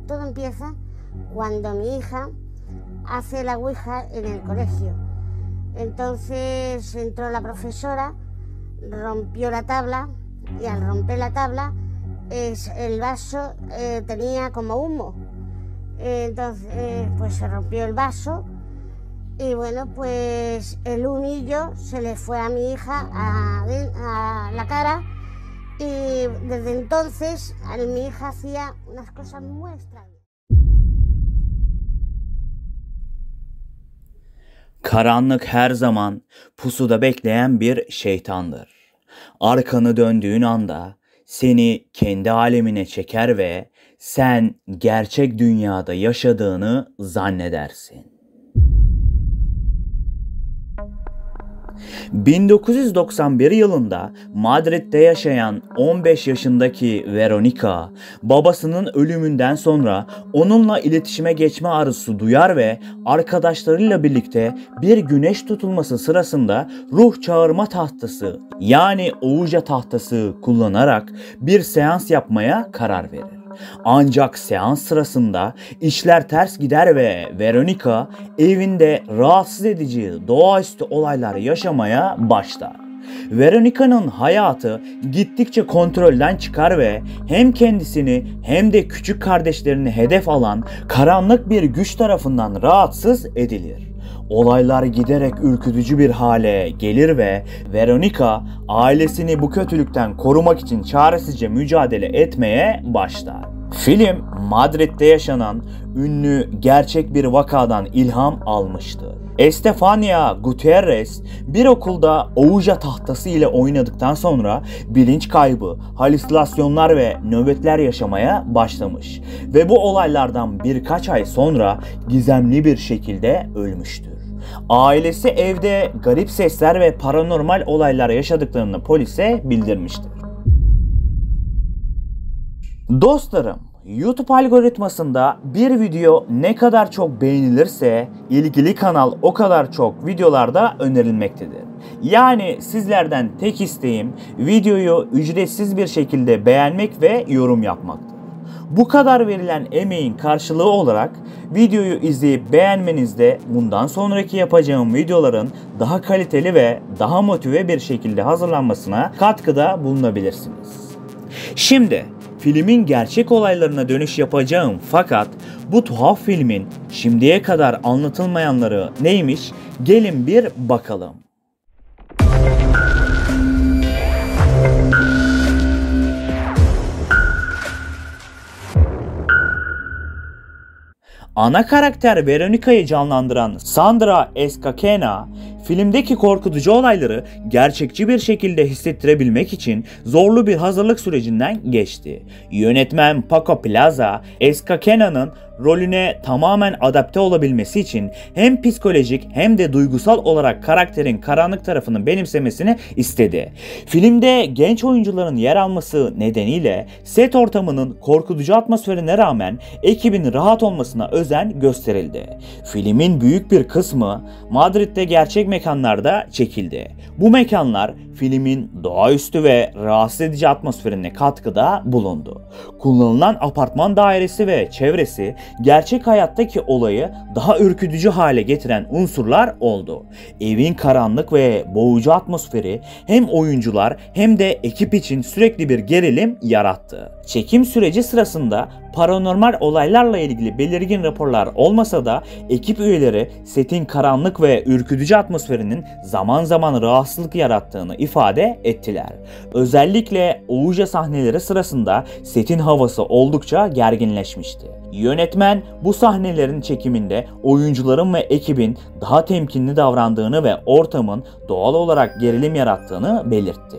todo empieza cuando mi hija hace la ouija en el colegio. Entonces entró la profesora, rompió la tabla y al romper la tabla el vaso tenía como humo. Entonces pues se rompió el vaso y bueno, pues el humillo se le fue a mi hija a la cara y desde entonces mi hija hacía unas cosas muy extrañas. Karanlık her zaman pusuda bekleyen bir şeytandır. Arkanı döndüğün anda seni kendi alemine çeker ve sen gerçek dünyada yaşadığını zannedersin. 1991 yılında Madrid'de yaşayan 15 yaşındaki Veronica, babasının ölümünden sonra onunla iletişime geçme arzusu duyar ve arkadaşlarıyla birlikte bir güneş tutulması sırasında ruh çağırma tahtası yani Ouija tahtası kullanarak bir seans yapmaya karar verir. Ancak seans sırasında işler ters gider ve Veronica evinde rahatsız edici doğaüstü olaylar yaşamaya başlar. Veronica'nın hayatı gittikçe kontrolden çıkar ve hem kendisini hem de küçük kardeşlerini hedef alan karanlık bir güç tarafından rahatsız edilir. Olaylar giderek ürkütücü bir hale gelir ve Veronica ailesini bu kötülükten korumak için çaresizce mücadele etmeye başlar. Film Madrid'de yaşanan ünlü gerçek bir vakadan ilham almıştır. Estefania Gutierrez bir okulda Ouija tahtası ile oynadıktan sonra bilinç kaybı, halüsinasyonlar ve nöbetler yaşamaya başlamış ve bu olaylardan birkaç ay sonra gizemli bir şekilde ölmüştür. Ailesi evde garip sesler ve paranormal olaylar yaşadıklarını polise bildirmiştir. Dostlarım, YouTube algoritmasında bir video ne kadar çok beğenilirse ilgili kanal o kadar çok videolarda önerilmektedir. Yani sizlerden tek isteğim videoyu ücretsiz bir şekilde beğenmek ve yorum yapmaktır. Bu kadar verilen emeğin karşılığı olarak videoyu izleyip beğenmenizde bundan sonraki yapacağım videoların daha kaliteli ve daha motive bir şekilde hazırlanmasına katkıda bulunabilirsiniz. Şimdi filmin gerçek olaylarına dönüş yapacağım fakat bu tuhaf filmin şimdiye kadar anlatılmayanları neymiş? Gelin bir bakalım. Ana karakter Veronica'yı canlandıran Sandra Escacena, filmdeki korkutucu olayları gerçekçi bir şekilde hissettirebilmek için zorlu bir hazırlık sürecinden geçti. Yönetmen Paco Plaza, Escacena'nın rolüne tamamen adapte olabilmesi için hem psikolojik hem de duygusal olarak karakterin karanlık tarafını benimsemesini istedi. Filmde genç oyuncuların yer alması nedeniyle set ortamının korkutucu atmosferine rağmen ekibin rahat olmasına özen gösterildi. Filmin büyük bir kısmı Madrid'de gerçek mekanlarda çekildi. Bu mekanlar filmin doğaüstü ve rahatsız edici atmosferine katkıda bulundu. Kullanılan apartman dairesi ve çevresi gerçek hayattaki olayı daha ürkütücü hale getiren unsurlar oldu. Evin karanlık ve boğucu atmosferi hem oyuncular hem de ekip için sürekli bir gerilim yarattı. Çekim süreci sırasında paranormal olaylarla ilgili belirgin raporlar olmasa da ekip üyeleri setin karanlık ve ürkütücü atmosferinin zaman zaman rahatsızlık yarattığını ifade ettiler. Özellikle Ouija sahneleri sırasında setin havası oldukça gerginleşmişti. Yönetmen bu sahnelerin çekiminde oyuncuların ve ekibin daha temkinli davrandığını ve ortamın doğal olarak gerilim yarattığını belirtti.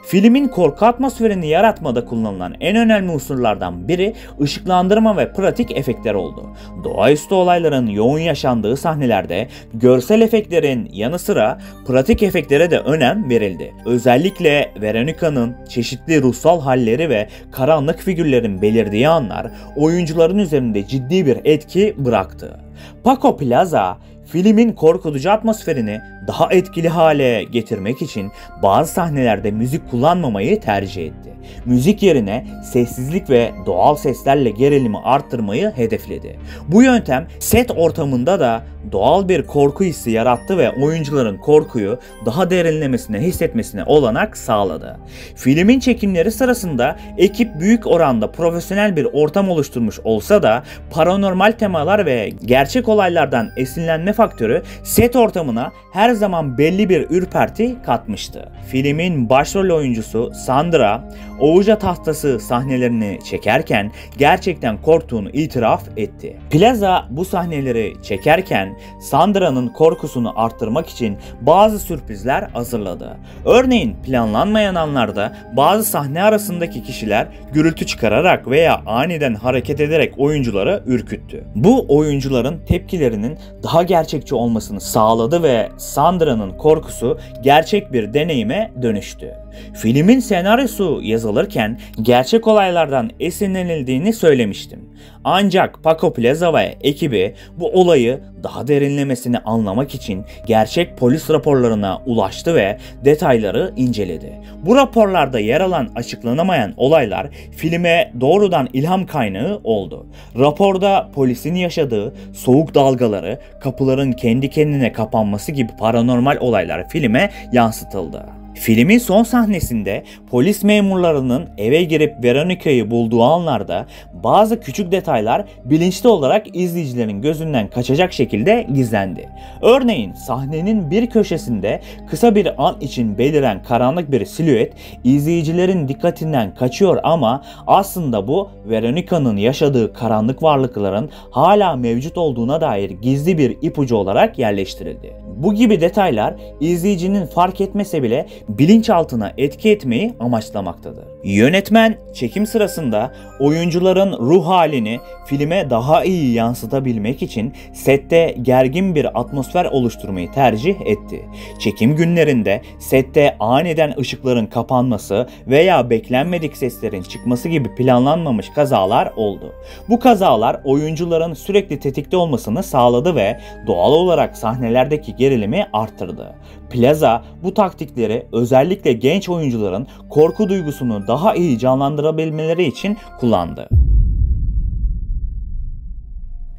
Filmin korku atmosferini yaratmada kullanılan en önemli unsurlardan biri ışıklandırma ve pratik efektler oldu. Doğaüstü olayların yoğun yaşandığı sahnelerde görsel efektlerin yanı sıra pratik efektlere de önem verildi. Özellikle Veronica'nın çeşitli ruhsal halleri ve karanlık figürlerin belirdiği anlar oyuncuların üzerinde ciddi bir etki bıraktı. Paco Plaza, Filmin korkutucu atmosferini daha etkili hale getirmek için bazı sahnelerde müzik kullanmamayı tercih etti. Müzik yerine sessizlik ve doğal seslerle gerilimi arttırmayı hedefledi. Bu yöntem set ortamında da doğal bir korku hissi yarattı ve oyuncuların korkuyu daha derinlemesine hissetmesine olanak sağladı. Filmin çekimleri sırasında ekip büyük oranda profesyonel bir ortam oluşturmuş olsa da paranormal temalar ve gerçek olaylardan esinlenme faktörü set ortamına her zaman belli bir ürperti katmıştı. Filmin başrol oyuncusu Sandra, Ouija tahtası sahnelerini çekerken gerçekten korktuğunu itiraf etti. Plaza bu sahneleri çekerken Sandra'nın korkusunu arttırmak için bazı sürprizler hazırladı. Örneğin planlanmayan anlarda bazı sahne arasındaki kişiler gürültü çıkararak veya aniden hareket ederek oyuncuları ürküttü. Bu oyuncuların tepkilerinin daha gerçekçi olmasını sağladı ve Sandra'nın korkusu gerçek bir deneyime dönüştü. Filmin senaryosu yazılırken gerçek olaylardan esinlenildiğini söylemiştim. Ancak Paco Plaza ve ekibi bu olayı daha derinlemesine anlamak için gerçek polis raporlarına ulaştı ve detayları inceledi. Bu raporlarda yer alan açıklanamayan olaylar filme doğrudan ilham kaynağı oldu. Raporda polisin yaşadığı soğuk dalgaları, kapıların kendi kendine kapanması gibi paranormal olaylar filme yansıtıldı. Filmin son sahnesinde polis memurlarının eve girip Veronica'yı bulduğu anlarda bazı küçük detaylar bilinçli olarak izleyicilerin gözünden kaçacak şekilde gizlendi. Örneğin sahnenin bir köşesinde kısa bir an için beliren karanlık bir silüet izleyicilerin dikkatinden kaçıyor ama aslında bu Veronica'nın yaşadığı karanlık varlıkların hala mevcut olduğuna dair gizli bir ipucu olarak yerleştirildi. Bu gibi detaylar izleyicinin fark etmese bile bilinçaltına etki etmeyi amaçlamaktadır. Yönetmen çekim sırasında oyuncuların ruh halini filme daha iyi yansıtabilmek için sette gergin bir atmosfer oluşturmayı tercih etti. Çekim günlerinde sette aniden ışıkların kapanması veya beklenmedik seslerin çıkması gibi planlanmamış kazalar oldu. Bu kazalar oyuncuların sürekli tetikte olmasını sağladı ve doğal olarak sahnelerdeki gerilimi arttırdı. Plaza bu taktikleri özellikle genç oyuncuların korku duygusunu daha iyi canlandırabilmeleri için kullandı.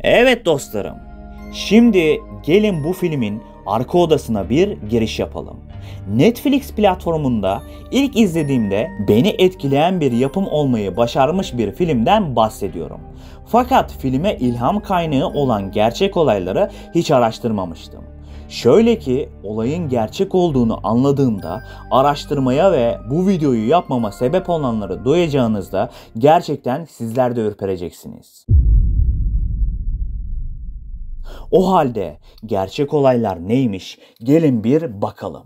Evet dostlarım, şimdi gelin bu filmin arka odasına bir giriş yapalım. Netflix platformunda ilk izlediğimde beni etkileyen bir yapım olmayı başarmış bir filmden bahsediyorum. Fakat filme ilham kaynağı olan gerçek olayları hiç araştırmamıştım. Şöyle ki olayın gerçek olduğunu anladığımda araştırmaya ve bu videoyu yapmama sebep olanları duyacağınızda gerçekten sizler de ürpereceksiniz. O halde gerçek olaylar neymiş? Gelin bir bakalım.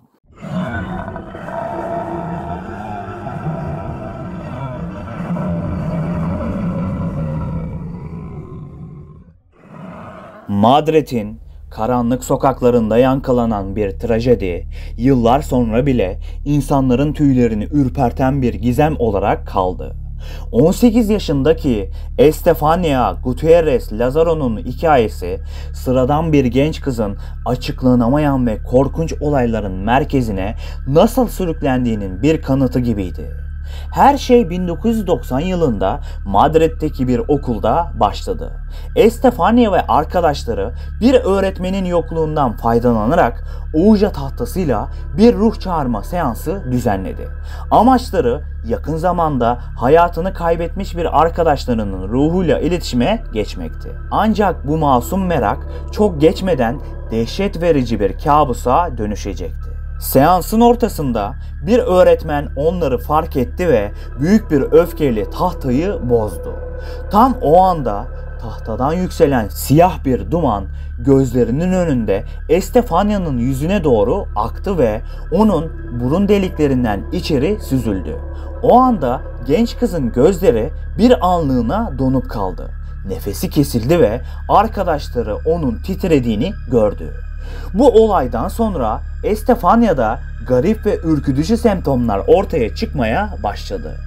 Madrid'in karanlık sokaklarında yankılanan bir trajedi, yıllar sonra bile insanların tüylerini ürperten bir gizem olarak kaldı. 18 yaşındaki Estefania Gutierrez Lazaro'nun hikayesi, sıradan bir genç kızın açıklanamayan ve korkunç olayların merkezine nasıl sürüklendiğinin bir kanıtı gibiydi. Her şey 1990 yılında Madrid'deki bir okulda başladı. Estefania ve arkadaşları bir öğretmenin yokluğundan faydalanarak Ouija tahtasıyla bir ruh çağırma seansı düzenledi. Amaçları yakın zamanda hayatını kaybetmiş bir arkadaşlarının ruhuyla iletişime geçmekti. Ancak bu masum merak çok geçmeden dehşet verici bir kabusa dönüşecekti. Seansın ortasında bir öğretmen onları fark etti ve büyük bir öfkeyle tahtayı bozdu. Tam o anda tahtadan yükselen siyah bir duman gözlerinin önünde Estefania'nın yüzüne doğru aktı ve onun burun deliklerinden içeri süzüldü. O anda genç kızın gözleri bir anlığına donup kaldı. Nefesi kesildi ve arkadaşları onun titrediğini gördü. Bu olaydan sonra Estefania'da garip ve ürkütücü semptomlar ortaya çıkmaya başladı.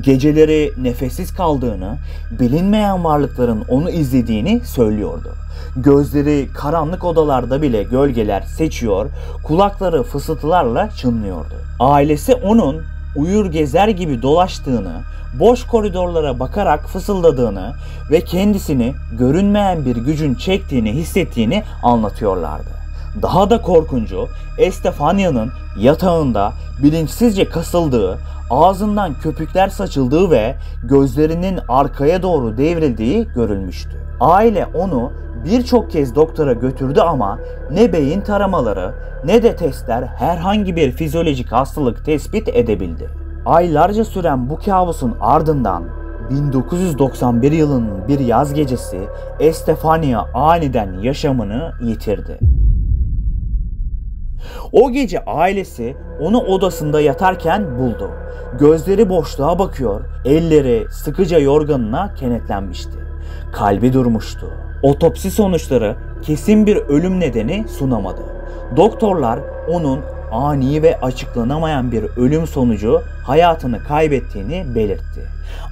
Geceleri nefessiz kaldığını, bilinmeyen varlıkların onu izlediğini söylüyordu. Gözleri karanlık odalarda bile gölgeler seçiyor, kulakları fısıltılarla çınlıyordu. Ailesi onun uyur gezer gibi dolaştığını, boş koridorlara bakarak fısıldadığını ve kendisini görünmeyen bir gücün çektiğini hissettiğini anlatıyorlardı. Daha da korkuncu, Estefania'nın yatağında bilinçsizce kasıldığı, ağzından köpükler saçıldığı ve gözlerinin arkaya doğru devrildiği görülmüştü. Aile onu birçok kez doktora götürdü ama ne beyin taramaları ne de testler herhangi bir fizyolojik hastalık tespit edebildi. Aylarca süren bu kabusun ardından 1991 yılının bir yaz gecesi Estefania aniden yaşamını yitirdi. O gece ailesi onu odasında yatarken buldu. Gözleri boşluğa bakıyor, elleri sıkıca yorganına kenetlenmişti. Kalbi durmuştu. Otopsi sonuçları kesin bir ölüm nedeni sunamadı. Doktorlar onun ani ve açıklanamayan bir ölüm sonucu hayatını kaybettiğini belirtti.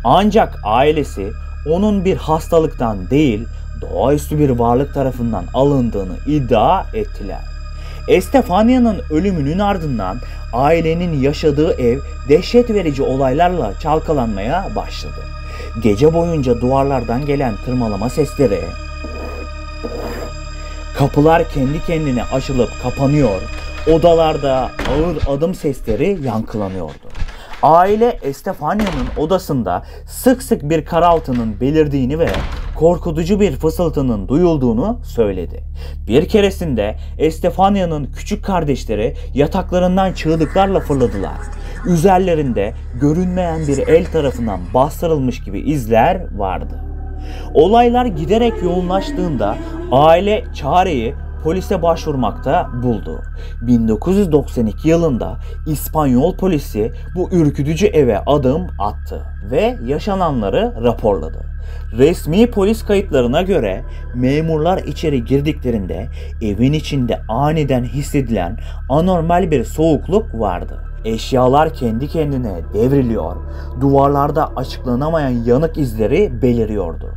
Ancak ailesi onun bir hastalıktan değil, doğaüstü bir varlık tarafından alındığını iddia ettiler. Estefania'nın ölümünün ardından ailenin yaşadığı ev dehşet verici olaylarla çalkalanmaya başladı. Gece boyunca duvarlardan gelen tırmalama sesleri, kapılar kendi kendine açılıp kapanıyor, odalarda ağır adım sesleri yankılanıyordu. Aile Estefania'nın odasında sık sık bir karaltının belirdiğini ve korkutucu bir fısıltının duyulduğunu söyledi. Bir keresinde Estefania'nın küçük kardeşleri yataklarından çığlıklarla fırladılar. Üzerlerinde görünmeyen bir el tarafından bastırılmış gibi izler vardı. Olaylar giderek yoğunlaştığında aile çareyi polise başvurmakta buldu. 1992 yılında İspanyol polisi bu ürkütücü eve adım attı ve yaşananları raporladı. Resmi polis kayıtlarına göre memurlar içeri girdiklerinde evin içinde aniden hissedilen anormal bir soğukluk vardı. Eşyalar kendi kendine devriliyor, duvarlarda açıklanamayan yanık izleri beliriyordu.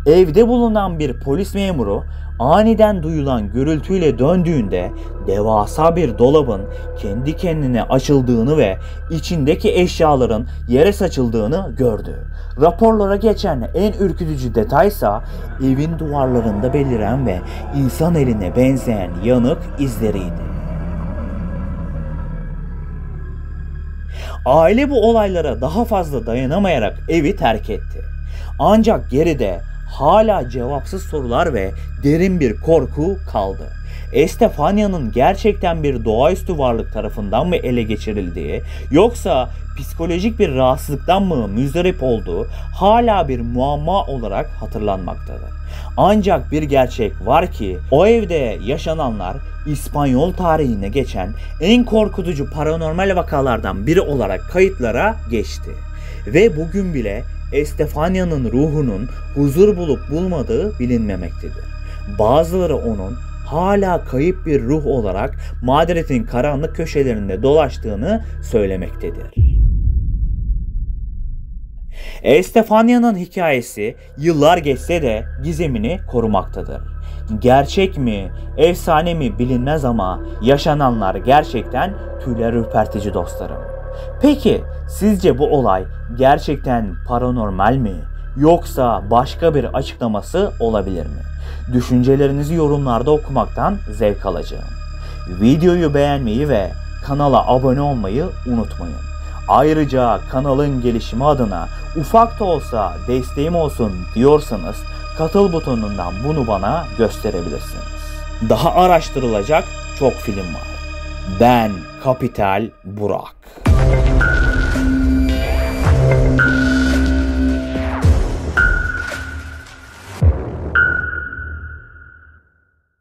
Evde bulunan bir polis memuru aniden duyulan gürültüyle döndüğünde devasa bir dolabın kendi kendine açıldığını ve içindeki eşyaların yere saçıldığını gördü. Raporlara geçen en ürkütücü detaysa evin duvarlarında beliren ve insan eline benzeyen yanık izleriydi. Aile bu olaylara daha fazla dayanamayarak evi terk etti. Ancak geride hala cevapsız sorular ve derin bir korku kaldı. Estefania'nın gerçekten bir doğaüstü varlık tarafından mı ele geçirildiği yoksa psikolojik bir rahatsızlıktan mı müzdarip olduğu hala bir muamma olarak hatırlanmaktadır. Ancak bir gerçek var ki o evde yaşananlar İspanyol tarihine geçen en korkutucu paranormal vakalardan biri olarak kayıtlara geçti. Ve bugün bile Estefania'nın ruhunun huzur bulup bulmadığı bilinmemektedir. Bazıları onun hala kayıp bir ruh olarak Madrid'in karanlık köşelerinde dolaştığını söylemektedir. Estefania'nın hikayesi yıllar geçse de gizemini korumaktadır. Gerçek mi, efsane mi bilinmez ama yaşananlar gerçekten tüyler ürpertici dostlarım. Peki sizce bu olay gerçekten paranormal mi yoksa başka bir açıklaması olabilir mi? Düşüncelerinizi yorumlarda okumaktan zevk alacağım. Videoyu beğenmeyi ve kanala abone olmayı unutmayın. Ayrıca kanalın gelişimi adına ufak da olsa desteğim olsun diyorsanız katıl butonundan bunu bana gösterebilirsiniz. Daha araştırılacak çok film var. Ben Kapital Burak.